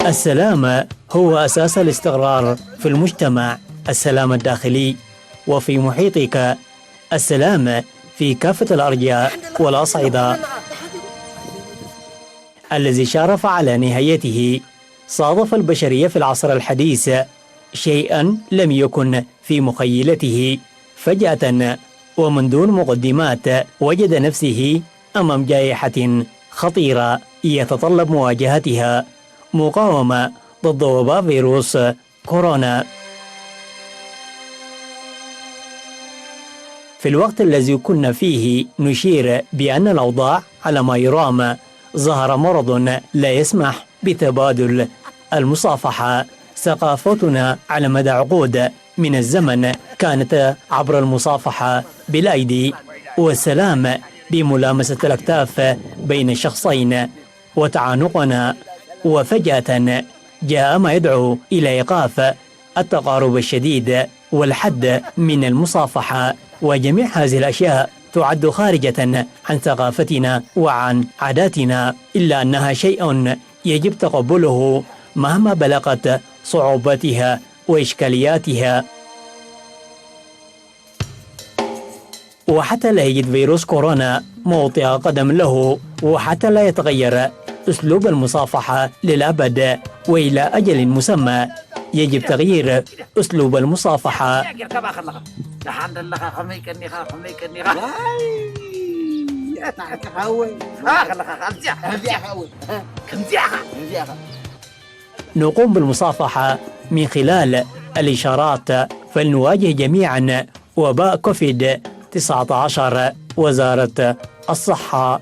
السلام هو أساس الاستقرار في المجتمع، السلام الداخلي وفي محيطك، السلام في كافة الأرجاء والأصعدة. الذي شارف على نهايته صادف البشرية في العصر الحديث شيئا لم يكن في مخيلته. فجأة ومن دون مقدمات وجد نفسه أمام جائحة خطيرة يتطلب مواجهتها، مقاومة ضد وباء فيروس كورونا. في الوقت الذي كنا فيه نشير بأن الأوضاع على ما يرام، ظهر مرض لا يسمح بتبادل المصافحة. ثقافتنا على مدى عقود من الزمن كانت عبر المصافحة بالأيدي والسلام بملامسة الأكتاف بين الشخصين وتعانقنا، وفجأة جاء ما يدعو إلى إيقاف التقارب الشديد والحد من المصافحة. وجميع هذه الأشياء تعد خارجة عن ثقافتنا وعن عاداتنا، إلا أنها شيء يجب تقبله مهما بلغت صعوباتها وإشكالياتها. وحتى لا يجد فيروس كورونا موطئ قدم له، وحتى لا يتغير أسلوب المصافحة للأبد وإلى أجل مسمى، يجب تغيير أسلوب المصافحة. نقوم بالمصافحة من خلال الإشارات، فلنواجه جميعا وباء كوفيد-19. وزارة الصحة.